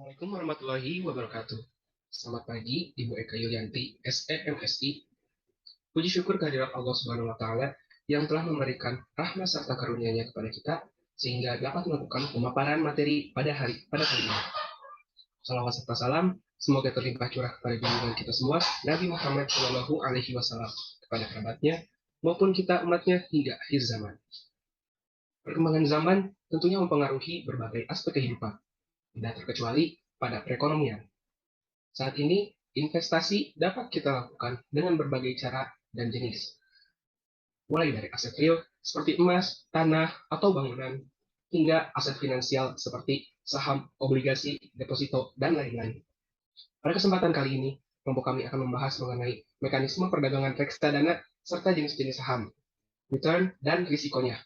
Assalamualaikum warahmatullahi wabarakatuh. Selamat pagi, Ibu Eka Yulianti, SEMSI. Puji syukur kehadirat Allah Subhanahu wa Ta'ala yang telah memberikan rahmat serta karunia-Nya kepada kita sehingga dapat melakukan pemaparan materi pada kali ini. Salawat serta salam semoga terlimpah curah kepada junjungan kita semua, Nabi Muhammad Shallallahu Alaihi Wasallam, kepada kerabatnya maupun kita umatnya hingga akhir zaman. Perkembangan zaman tentunya mempengaruhi berbagai aspek kehidupan, tidak terkecuali pada perekonomian. Saat ini, investasi dapat kita lakukan dengan berbagai cara dan jenis. Mulai dari aset real seperti emas, tanah, atau bangunan, hingga aset finansial seperti saham, obligasi, deposito, dan lain-lain. Pada kesempatan kali ini, kelompok kami akan membahas mengenai mekanisme perdagangan reksadana serta jenis-jenis saham, return, dan risikonya.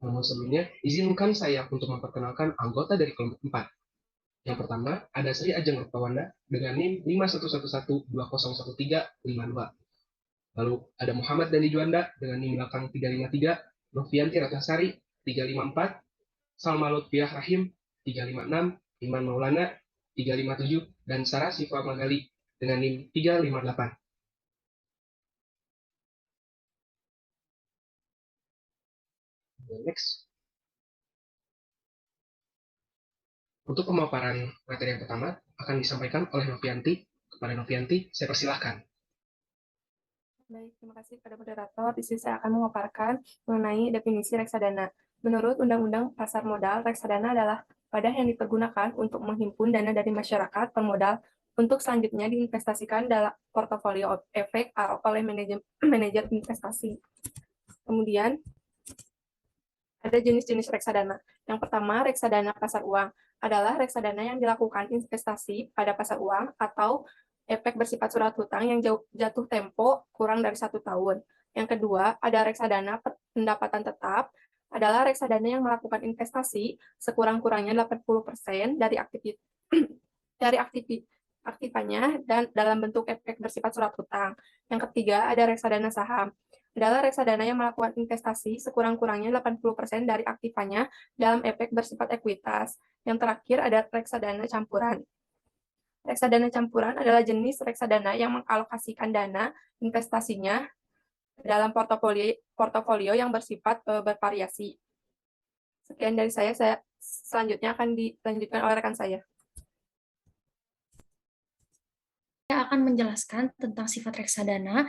Namun sebelumnya, izinkan saya untuk memperkenalkan anggota dari kelompok 4. Yang pertama, ada Sri Ajeng Ruptawana dengan NIM 5111201352. Lalu ada Muhammad Dani Juanda dengan NIM belakang 353, Novianti Ratnasari 354, Salma Lutfiah Rahim 356, Iman Maulana 357, dan Sarah Siva Magali dengan NIM 358. Next. Untuk pemaparan materi yang pertama akan disampaikan oleh Novianti. Kepada Novianti, saya persilahkan. Baik, terima kasih kepada moderator. Di sini saya akan memaparkan mengenai definisi reksadana. Menurut Undang-Undang Pasar Modal, reksadana adalah wadah yang dipergunakan untuk menghimpun dana dari masyarakat pemodal untuk selanjutnya diinvestasikan dalam portofolio efek oleh manajer investasi. Kemudian, ada jenis-jenis reksadana. Yang pertama, reksadana pasar uang adalah reksadana yang dilakukan investasi pada pasar uang atau efek bersifat surat hutang yang jatuh tempo kurang dari 1 tahun. Yang kedua, ada reksadana pendapatan tetap, adalah reksadana yang melakukan investasi sekurang-kurangnya 80% dari aktifannya dan dalam bentuk efek bersifat surat hutang. Yang ketiga, ada reksadana saham, adalah reksadana yang melakukan investasi sekurang-kurangnya 80% dari aktifannya dalam efek bersifat ekuitas. Yang terakhir, ada reksadana campuran. Reksadana campuran adalah jenis reksadana yang mengalokasikan dana investasinya dalam portofolio yang bersifat bervariasi. Sekian dari saya selanjutnya akan dilanjutkan oleh rekan saya. Saya akan menjelaskan tentang sifat reksadana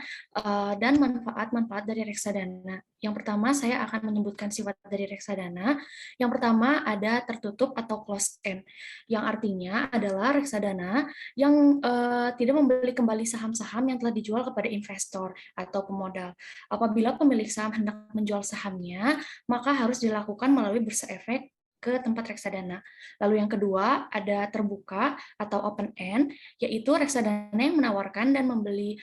dan manfaat-manfaat dari reksadana. Yang pertama, saya akan menyebutkan sifat dari reksadana. Yang pertama ada tertutup atau closed end, yang artinya adalah reksadana yang tidak membeli kembali saham-saham yang telah dijual kepada investor atau pemodal. Apabila pemilik saham hendak menjual sahamnya, maka harus dilakukan melalui bursa efek ke tempat reksadana. Lalu yang kedua ada terbuka atau open end, yaitu reksadana yang menawarkan dan membeli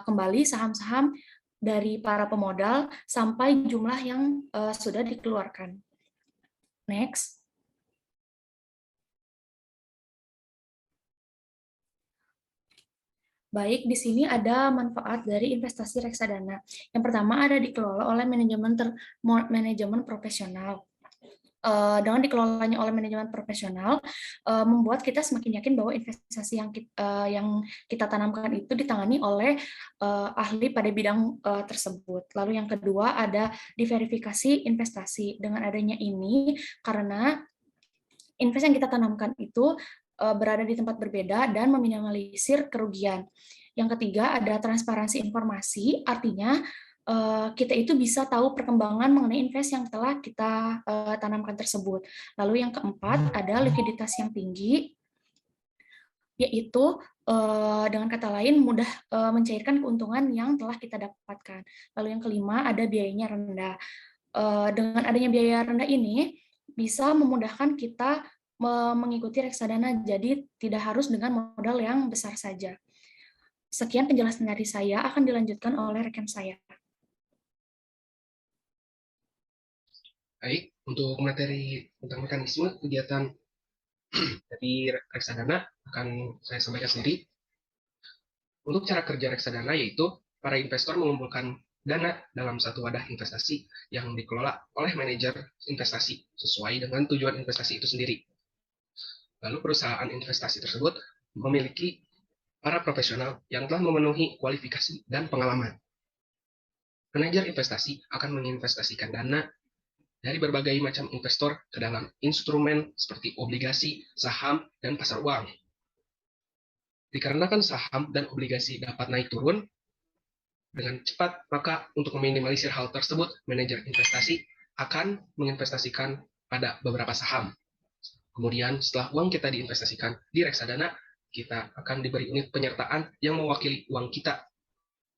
kembali saham-saham dari para pemodal sampai jumlah yang sudah dikeluarkan. Next. Baik, di sini ada manfaat dari investasi reksadana. Yang pertama ada dikelola oleh manajemen profesional. Dengan dikelolanya oleh manajemen profesional, membuat kita semakin yakin bahwa investasi yang kita tanamkan itu ditangani oleh ahli pada bidang tersebut. Lalu yang kedua ada diverifikasi investasi. Dengan adanya ini, karena investasi yang kita tanamkan itu berada di tempat berbeda dan meminimalisir kerugian. Yang ketiga ada transparansi informasi, artinya kita itu bisa tahu perkembangan mengenai invest yang telah kita tanamkan tersebut. Lalu yang keempat ada likuiditas yang tinggi, yaitu dengan kata lain mudah mencairkan keuntungan yang telah kita dapatkan. Lalu yang kelima ada biayanya rendah. Dengan adanya biaya rendah ini bisa memudahkan kita mengikuti reksadana, jadi tidak harus dengan modal yang besar saja. Sekian penjelasan dari saya, akan dilanjutkan oleh rekan saya. Baik, untuk materi tentang mekanisme kegiatan dari reksadana akan saya sampaikan sendiri. Untuk cara kerja reksadana yaitu para investor mengumpulkan dana dalam satu wadah investasi yang dikelola oleh manajer investasi sesuai dengan tujuan investasi itu sendiri. Lalu perusahaan investasi tersebut memiliki para profesional yang telah memenuhi kualifikasi dan pengalaman. Manajer investasi akan menginvestasikan dana dari berbagai macam investor ke dalam instrumen seperti obligasi, saham, dan pasar uang. Dikarenakan saham dan obligasi dapat naik turun dengan cepat, maka untuk meminimalisir hal tersebut, manajer investasi akan menginvestasikan pada beberapa saham. Kemudian setelah uang kita diinvestasikan di reksadana, kita akan diberi unit penyertaan yang mewakili uang kita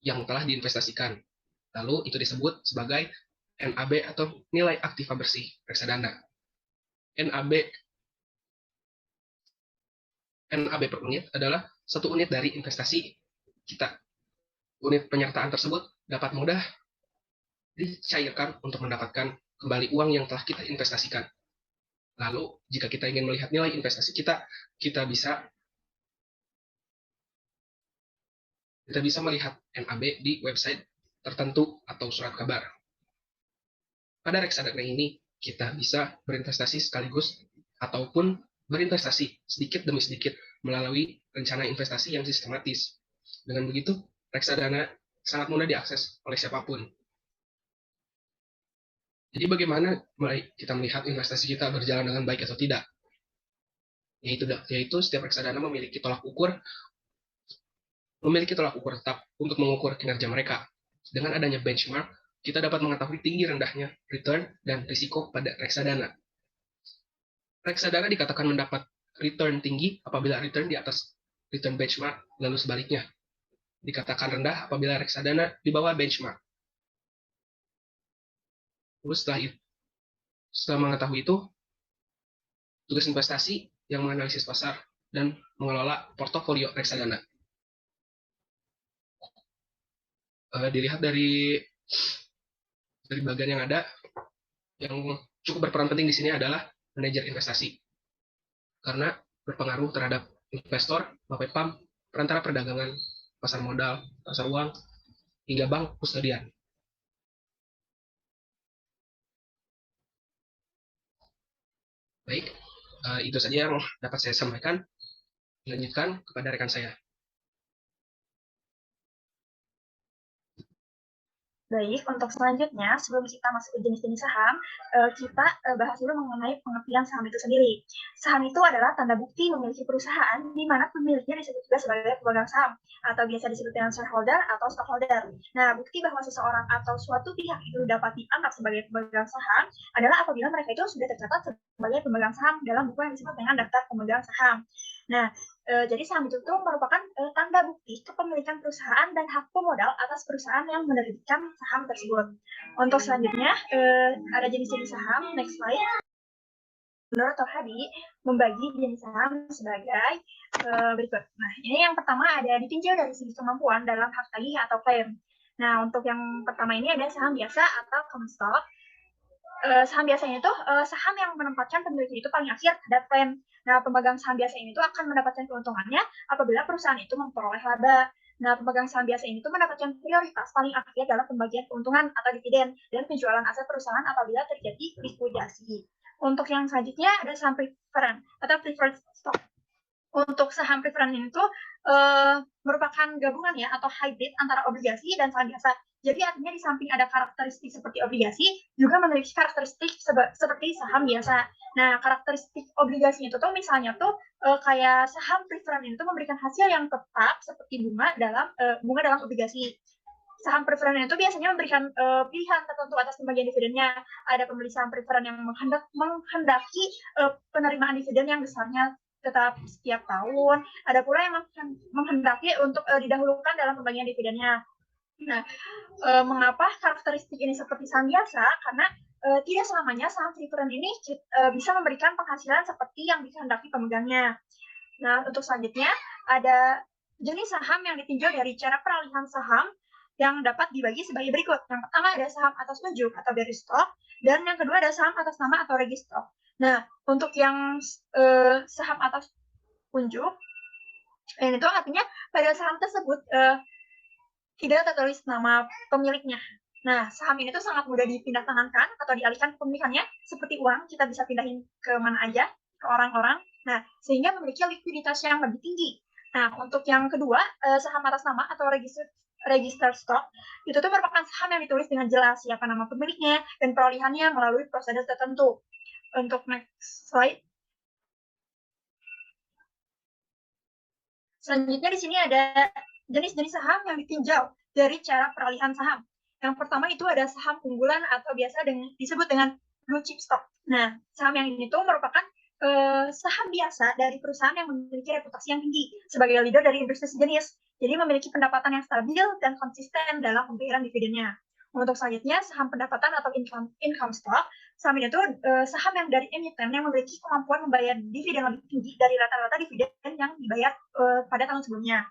yang telah diinvestasikan. Lalu itu disebut sebagai NAB atau nilai aktiva bersih reksadana. NAB per unit adalah satu unit dari investasi kita. Unit penyertaan tersebut dapat mudah dicairkan untuk mendapatkan kembali uang yang telah kita investasikan. Lalu, jika kita ingin melihat nilai investasi kita, kita bisa melihat NAB di website tertentu atau surat kabar. Pada reksadana ini, kita bisa berinvestasi sekaligus ataupun berinvestasi sedikit demi sedikit melalui rencana investasi yang sistematis. Dengan begitu, reksadana sangat mudah diakses oleh siapapun. Jadi bagaimana kita melihat investasi kita berjalan dengan baik atau tidak? Yaitu setiap reksadana memiliki tolak ukur tetap untuk mengukur kinerja mereka. Dengan adanya benchmark, kita dapat mengetahui tinggi rendahnya return dan risiko pada reksadana. Reksadana dikatakan mendapat return tinggi apabila return di atas return benchmark, lalu sebaliknya. Dikatakan rendah apabila reksadana di bawah benchmark. Lalu setelah mengetahui itu, tugas investasi yang menganalisis pasar dan mengelola portofolio reksadana. Dilihat dari bagian yang ada, yang cukup berperan penting di sini adalah manajer investasi, karena berpengaruh terhadap investor, Bapepam, perantara perdagangan, pasar modal, pasar uang, hingga bank kustodian. Baik, itu saja yang dapat saya sampaikan. Lanjutkan kepada rekan saya. Baik, untuk selanjutnya, sebelum kita masuk ke jenis-jenis saham, kita bahas dulu mengenai pengertian saham itu sendiri. Saham itu adalah tanda bukti memiliki perusahaan di mana pemiliknya disebut juga sebagai pemegang saham, atau biasa disebut dengan shareholder atau stockholder. Nah, bukti bahwa seseorang atau suatu pihak itu dapat dianggap sebagai pemegang saham adalah apabila mereka itu sudah tercatat sebagai pemegang saham dalam buku yang disebut dengan daftar pemegang saham. Nah, jadi saham itu merupakan tanda bukti kepemilikan perusahaan dan hak pemodal atas perusahaan yang menerbitkan saham tersebut. Untuk selanjutnya, ada jenis-jenis saham. Next slide. Menurut Dr. Hadi, membagi jenis saham sebagai berikut. Nah, ini yang pertama ada ditinjau dari segi kemampuan dalam hak tagih atau klaim. Nah, untuk yang pertama ini ada saham biasa atau common stock. Saham biasanya itu saham yang menempatkan pemiliknya itu paling akhir terhadap klaim. Nah, pemegang saham biasa ini tuh akan mendapatkan keuntungannya apabila perusahaan itu memperoleh laba. Nah, pemegang saham biasa ini tuh mendapatkan prioritas paling akhir dalam pembagian keuntungan atau dividen dan penjualan aset perusahaan apabila terjadi likuidasi. Untuk yang selanjutnya ada saham preferred atau preferred stock. Untuk saham preferred ini tuh merupakan gabungan ya atau hybrid antara obligasi dan saham biasa. Jadi artinya di samping ada karakteristik seperti obligasi, juga memiliki karakteristik seperti saham biasa. Nah, karakteristik obligasi itu tuh misalnya tuh kayak saham preferred itu memberikan hasil yang tetap seperti bunga dalam obligasi. Saham preferred itu biasanya memberikan pilihan tertentu atas pembagian dividennya. Ada pembeli saham preferred yang menghendaki penerimaan dividen yang besarnya tetap setiap tahun. Ada pula yang menghendaki untuk didahulukan dalam pembagian dividennya. Nah, mengapa karakteristik ini seperti saham biasa? Karena tidak selamanya saham preferred ini bisa memberikan penghasilan seperti yang dikehendaki pemegangnya. Nah, untuk selanjutnya ada jenis saham yang ditinjau dari cara peralihan saham yang dapat dibagi sebagai berikut. Yang pertama ada saham atas unjuk atau bearer stock, dan yang kedua ada saham atas nama atau register. Nah, untuk yang saham atas unjuk, itu artinya pada saham tersebut tidak tertulis nama pemiliknya. Nah, saham ini tuh sangat mudah dipindah tangankan atau dialihkan kepemilikannya seperti uang, kita bisa pindahin ke mana aja, ke orang-orang. Nah, sehingga memiliki likuiditas yang lebih tinggi. Nah, untuk yang kedua, saham atas nama atau register stock, itu tuh merupakan saham yang ditulis dengan jelas siapa nama pemiliknya dan perolehannya melalui prosedur tertentu. Untuk next slide. Selanjutnya di sini ada jenis-jenis saham yang ditinjau dari cara peralihan saham. Yang pertama itu ada saham unggulan atau biasa disebut dengan blue chip stock. Nah, saham yang ini tuh merupakan saham biasa dari perusahaan yang memiliki reputasi yang tinggi sebagai leader dari industri sejenis. Jadi memiliki pendapatan yang stabil dan konsisten dalam pembayaran dividennya. Untuk selanjutnya, saham pendapatan atau income stock. Saham ini tuh saham yang dari emiten yang memiliki kemampuan membayar dividen lebih tinggi dari rata-rata dividen yang dibayar pada tahun sebelumnya.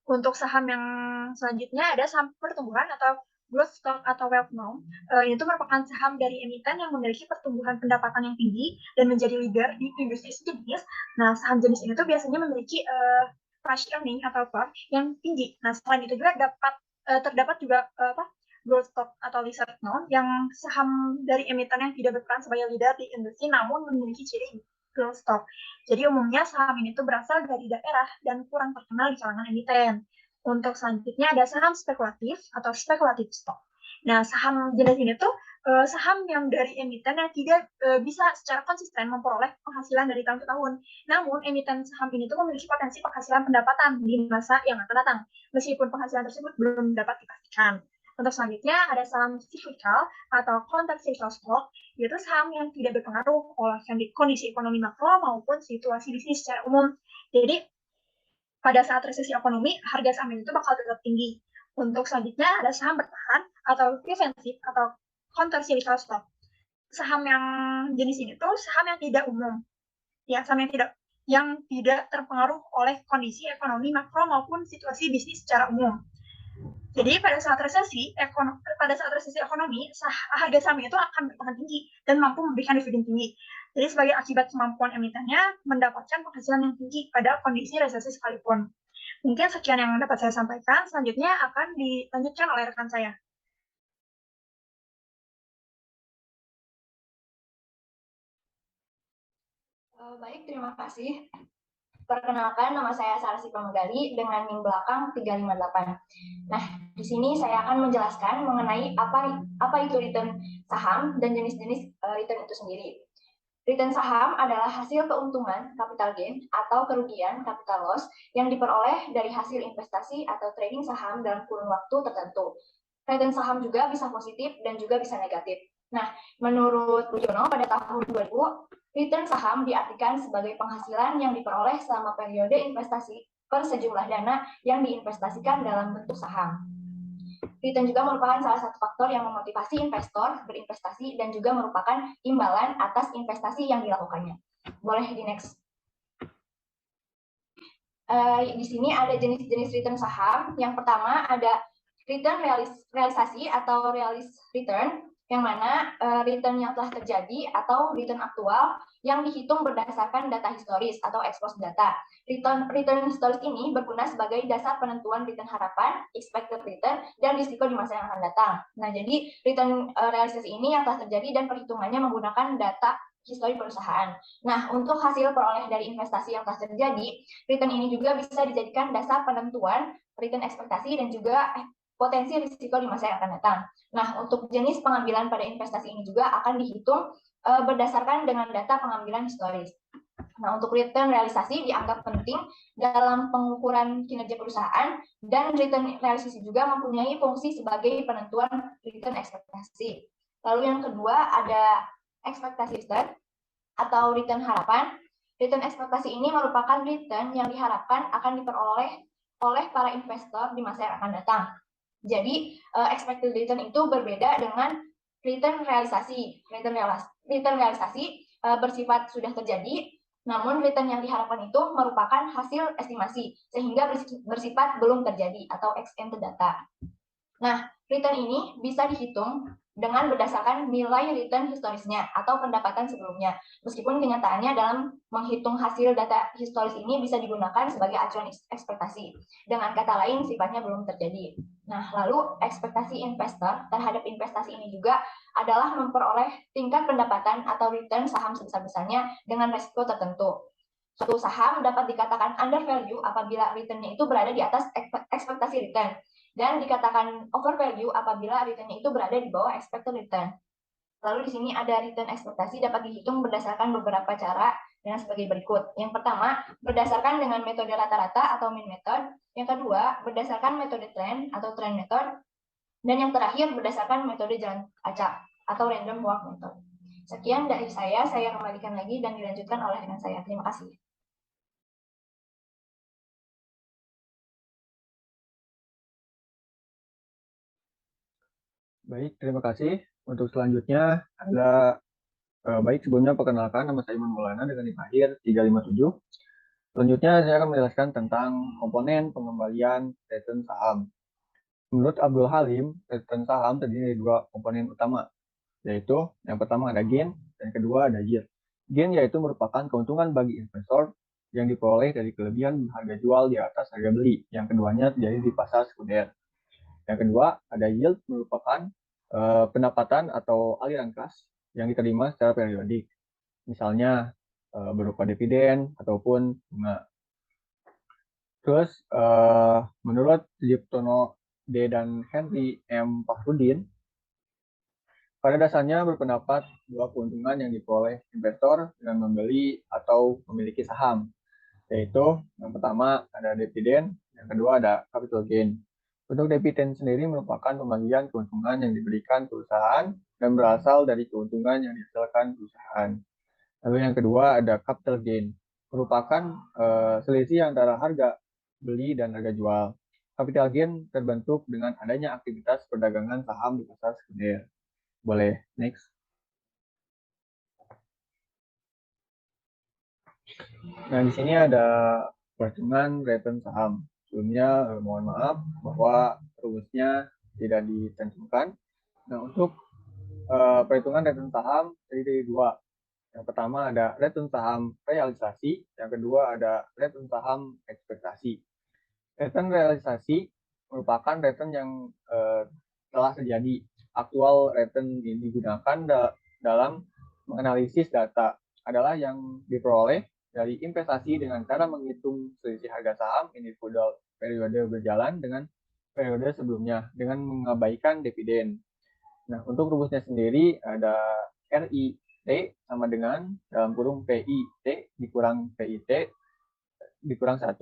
Untuk saham yang selanjutnya ada saham pertumbuhan atau growth stock atau wealth now. Ini tuh merupakan saham dari emiten yang memiliki pertumbuhan pendapatan yang tinggi dan menjadi leader di industri sejenis. Nah, saham jenis ini tuh biasanya memiliki price earning atau PER yang tinggi. Nah, selain itu juga terdapat juga growth stock atau research note yang saham dari emiten yang tidak berperan sebagai leader di industri namun memiliki ciri growth stock. Jadi umumnya saham ini tuh berasal dari daerah dan kurang terkenal di kalangan emiten. Untuk selanjutnya ada saham spekulatif atau speculative stock. Nah, saham jenis ini tuh saham yang dari emiten yang tidak bisa secara konsisten memperoleh penghasilan dari tahun ke tahun. Namun, emiten saham ini tuh memiliki potensi penghasilan pendapatan di masa yang akan datang, meskipun penghasilan tersebut belum dapat dipastikan. Untuk selanjutnya ada saham cyclical atau counter cyclical stock, yaitu saham yang tidak berpengaruh oleh kondisi ekonomi makro maupun situasi bisnis secara umum. Jadi pada saat resesi ekonomi, harga saham itu bakal tetap tinggi. Untuk selanjutnya ada saham bertahan atau defensif atau counter cyclical stock. Saham yang jenis ini tuh saham yang tidak umum, ya saham yang tidak terpengaruh oleh kondisi ekonomi makro maupun situasi bisnis secara umum. Jadi pada saat resesi ekonomi, harga saham itu akan bertahan tinggi dan mampu memberikan dividen tinggi. Jadi sebagai akibat kemampuan emitennya mendapatkan penghasilan yang tinggi pada kondisi resesi sekalipun. Mungkin sekian yang dapat saya sampaikan. Selanjutnya akan dilanjutkan oleh rekan saya. Baik, terima kasih. Perkenalkan, nama saya Sarasi Pramugari dengan NIM belakang 358. Nah, di sini saya akan menjelaskan mengenai apa itu return saham dan jenis-jenis return itu sendiri. Return saham adalah hasil keuntungan capital gain atau kerugian capital loss yang diperoleh dari hasil investasi atau trading saham dalam kurun waktu tertentu. Return saham juga bisa positif dan juga bisa negatif. Nah, menurut Bu Jono pada tahun 2000, return saham diartikan sebagai penghasilan yang diperoleh selama periode investasi per sejumlah dana yang diinvestasikan dalam bentuk saham. Return juga merupakan salah satu faktor yang memotivasi investor berinvestasi dan juga merupakan imbalan atas investasi yang dilakukannya. Boleh di next. Di sini ada jenis-jenis return saham. Yang pertama ada return realisasi atau realis return, yang mana return yang telah terjadi atau return aktual yang dihitung berdasarkan data historis atau ex post data. Return historis ini berguna sebagai dasar penentuan return harapan, expected return, dan risiko di masa yang akan datang. Nah, jadi return realisasi ini yang telah terjadi dan perhitungannya menggunakan data histori perusahaan. Nah, untuk hasil peroleh dari investasi yang telah terjadi, return ini juga bisa dijadikan dasar penentuan return ekspektasi dan juga potensi risiko di masa yang akan datang. Nah, untuk jenis pengambilan pada investasi ini juga akan dihitung berdasarkan dengan data pengambilan historis. Nah, untuk return realisasi dianggap penting dalam pengukuran kinerja perusahaan, dan return realisasi juga mempunyai fungsi sebagai penentuan return ekspektasi. Lalu yang kedua ada ekspektasi return atau return harapan. Return ekspektasi ini merupakan return yang diharapkan akan diperoleh oleh para investor di masa yang akan datang. Jadi, expected return itu berbeda dengan return realisasi. Return realisasi bersifat sudah terjadi, namun return yang diharapkan itu merupakan hasil estimasi, sehingga bersifat belum terjadi atau ex ante data. Nah, return ini bisa dihitung dengan berdasarkan nilai return historisnya atau pendapatan sebelumnya. Meskipun kenyataannya dalam menghitung hasil data historis ini bisa digunakan sebagai acuan ekspektasi. Dengan kata lain, sifatnya belum terjadi. Nah, lalu ekspektasi investor terhadap investasi ini juga adalah memperoleh tingkat pendapatan atau return saham sebesar-besarnya dengan risiko tertentu. Suatu saham dapat dikatakan under value apabila return-nya itu berada di atas ekspektasi return, dan dikatakan over value apabila return-nya itu berada di bawah expected return. Lalu di sini ada return ekspektasi dapat dihitung berdasarkan beberapa cara dengan sebagai berikut. Yang pertama, berdasarkan dengan metode rata-rata atau mean method. Yang kedua, berdasarkan metode trend atau trend method. Dan yang terakhir, berdasarkan metode jalan acak atau random walk method. Sekian dari saya kembalikan lagi dan dilanjutkan oleh rekan saya. Terima kasih. Baik, terima kasih. Untuk selanjutnya ada baik sebelumnya perkenalkan, nama saya Iman Maulana dengan NIM akhir 357. Selanjutnya saya akan menjelaskan tentang komponen pengembalian return saham. Menurut Abdul Halim, return saham terdiri dari dua komponen utama, yaitu yang pertama ada gain dan kedua ada yield. Gain yaitu merupakan keuntungan bagi investor yang diperoleh dari kelebihan harga jual di atas harga beli. Yang keduanya terjadi di pasar sekunder. Yang kedua ada yield, merupakan pendapatan atau aliran kas yang diterima secara periodik, misalnya berupa dividen ataupun bunga. Terus menurut Liptono D. dan Henry M. Fakhrudin, pada dasarnya berpendapat bahwa keuntungan yang diperoleh investor dengan membeli atau memiliki saham, yaitu yang pertama ada dividen, yang kedua ada capital gain. Untuk dividen sendiri merupakan pembagian keuntungan yang diberikan perusahaan dan berasal dari keuntungan yang dihasilkan perusahaan. Lalu yang kedua ada capital gain, merupakan selisih antara harga beli dan harga jual. Capital gain terbentuk dengan adanya aktivitas perdagangan saham di pasar sekunder. Boleh next. Nah, di sini ada perhitungan return saham. Sebelumnya mohon maaf bahwa rumusnya tidak ditentukan. Nah, untuk perhitungan return saham terdiri dari dua. Yang pertama ada return saham realisasi, yang kedua ada return saham ekspektasi. Return realisasi merupakan return yang telah terjadi. Aktual return yang digunakan dalam menganalisis data adalah yang diperoleh dari investasi dengan cara menghitung selisih harga saham individual periode berjalan dengan periode sebelumnya dengan mengabaikan dividen. Nah, untuk rumusnya sendiri ada RIT sama dengan dalam kurung PIT dikurang PIT dikurang 1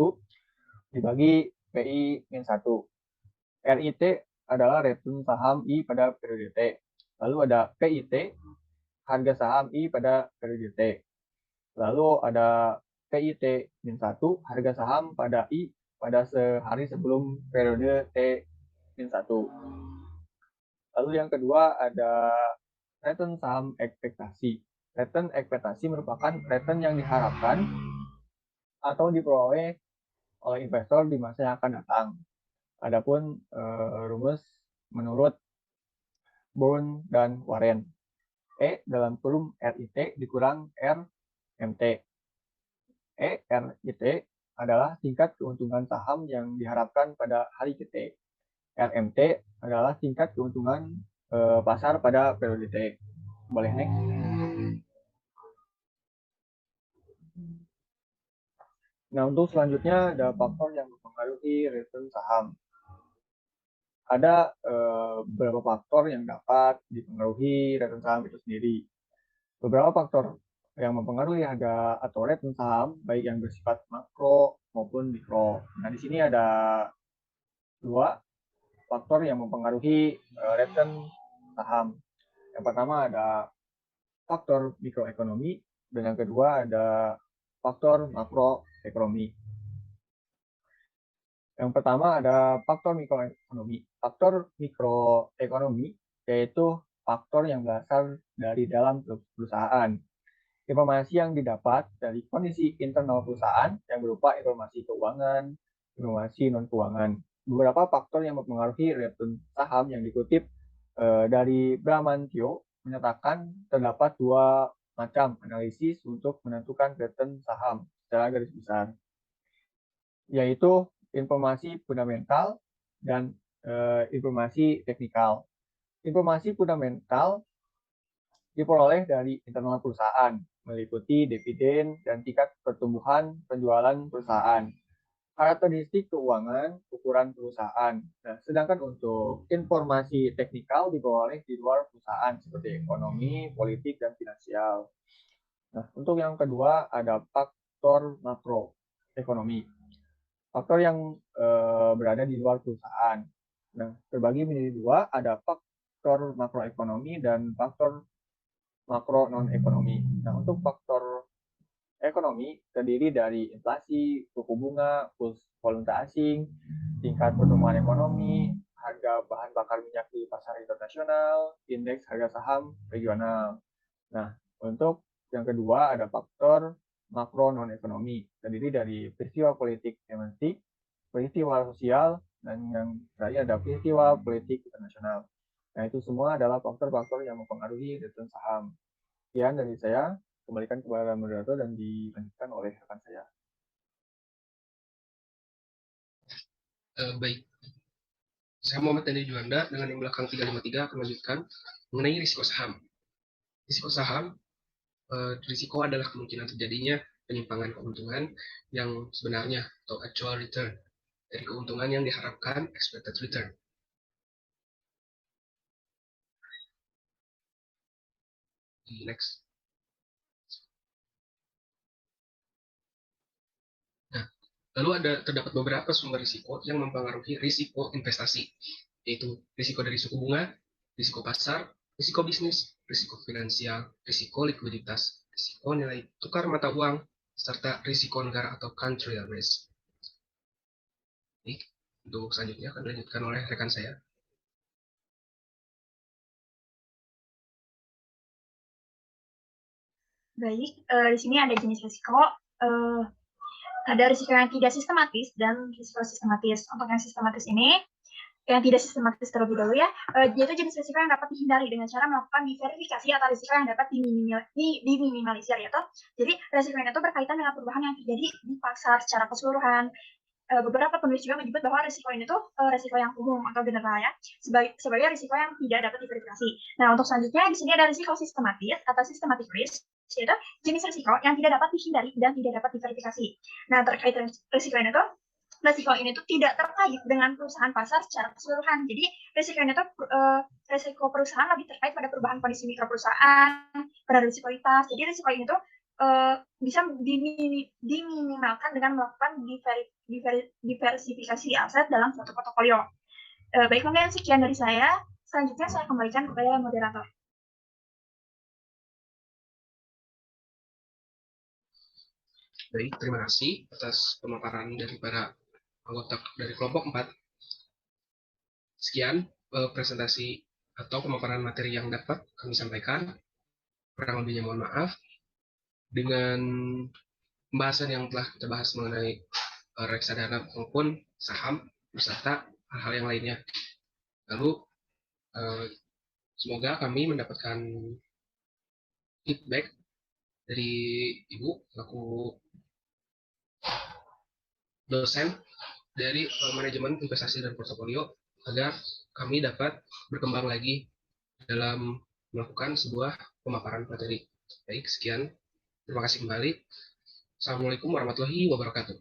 dibagi PI min 1. RIT adalah return saham I pada periode T. Lalu ada PIT, harga saham I pada periode T. Lalu ada PIT min 1, harga saham pada I pada sehari sebelum periode T min 1. Lalu yang kedua ada return saham ekspektasi. Return ekspektasi merupakan return yang diharapkan atau diperoleh oleh investor di masa yang akan datang. Adapun rumus menurut Bourne dan Warren. E dalam kurung RIT dikurang RMT. RIT adalah tingkat keuntungan saham yang diharapkan pada hari T. RMT adalah tingkat keuntungan pasar pada periode T. Boleh next. Nah, untuk selanjutnya ada faktor yang mempengaruhi return saham. Ada beberapa faktor yang dapat dipengaruhi return saham itu sendiri. Beberapa faktor yang mempengaruhi harga atau return saham, baik yang bersifat makro maupun mikro. Nah, di sini ada dua faktor yang mempengaruhi return saham. Yang pertama ada faktor mikroekonomi, dan yang kedua ada faktor makroekonomi. Yang pertama ada faktor mikroekonomi. Faktor mikroekonomi yaitu faktor yang berasal dari dalam perusahaan. Informasi yang didapat dari kondisi internal perusahaan yang berupa informasi keuangan, informasi non-keuangan. Beberapa faktor yang mempengaruhi return saham yang dikutip dari Bramantio menyatakan terdapat dua macam analisis untuk menentukan return saham secara garis besar, yaitu informasi fundamental dan informasi teknikal. Informasi fundamental diperoleh dari internal perusahaan, meliputi dividen dan tingkat pertumbuhan penjualan perusahaan, karakteristik keuangan, ukuran perusahaan. Nah, sedangkan untuk informasi teknikal diperoleh di luar perusahaan seperti ekonomi, politik, dan finansial. Nah, untuk yang kedua ada faktor makroekonomi. Faktor yang berada di luar perusahaan. Nah, terbagi menjadi dua, ada faktor makroekonomi dan faktor makro non-ekonomi. Nah, untuk faktor ekonomi terdiri dari inflasi, suku bunga, kurs valuta asing, tingkat pertumbuhan ekonomi, harga bahan bakar minyak di pasar internasional, indeks harga saham regional. Nah, untuk yang kedua ada faktor makro non-ekonomi, terdiri dari peristiwa politik domestik, peristiwa sosial, dan yang terakhir ada peristiwa politik internasional. Nah, itu semua adalah faktor-faktor yang mempengaruhi return saham. Sekian dari saya, kembalikan kepada moderator dan dilanjutkan oleh rekan saya. Baik, saya Muhammad Dani Juanda dengan yang belakang 353 akan melanjutkan mengenai risiko saham. Risiko saham, risiko adalah kemungkinan terjadinya penyimpangan keuntungan yang sebenarnya atau actual return dari keuntungan yang diharapkan expected return. Next. Nah, lalu terdapat beberapa sumber risiko yang mempengaruhi risiko investasi, yaitu risiko dari suku bunga, risiko pasar, risiko bisnis, risiko finansial, risiko likuiditas, risiko nilai tukar mata uang, serta risiko negara atau country risk. Baik, untuk selanjutnya akan dilanjutkan oleh rekan saya. Baik, di sini ada jenis risiko. Ada risiko yang tidak sistematis dan risiko sistematis. Untuk yang sistematis ini, yang tidak sistematis terlebih dahulu ya, yaitu jenis risiko yang dapat dihindari dengan cara melakukan diverifikasi atau risiko yang dapat diminimalisir, yaitu jadi risiko itu berkaitan dengan perubahan yang terjadi di pasar secara keseluruhan. Beberapa penulis juga menyebut bahwa risiko ini tuh risiko yang umum atau general ya, sebagai risiko yang tidak dapat diverifikasi. Nah, untuk selanjutnya di sini ada risiko sistematis atau systematic risk, yaitu jenis risiko yang tidak dapat dihindari dan tidak dapat diverifikasi. Nah, terkait risiko ini tuh, risiko ini tuh tidak terkait dengan perusahaan pasar secara keseluruhan. Jadi risiko ini tuh risiko perusahaan lebih terkait pada perubahan kondisi mikro perusahaan, pada risiko kualitas. Jadi risiko ini tuh bisa diminimalkan dengan melakukan diversifikasi aset dalam suatu portofolio. Baik, mungkin sekian dari saya. Selanjutnya saya kembalikan kepada moderator. Baik, terima kasih atas pemaparan dari para anggota dari kelompok 4. Sekian presentasi atau pemaparan materi yang dapat kami sampaikan. Kurang lebihnya mohon maaf. Dengan pembahasan yang telah kita bahas mengenai reksadana maupun saham beserta hal-hal yang lainnya. Lalu semoga kami mendapatkan feedback dari Ibu selaku dosen dari manajemen investasi dan portofolio agar kami dapat berkembang lagi dalam melakukan sebuah pemaparan materi. Baik, sekian. Terima kasih kembali. Assalamualaikum warahmatullahi wabarakatuh.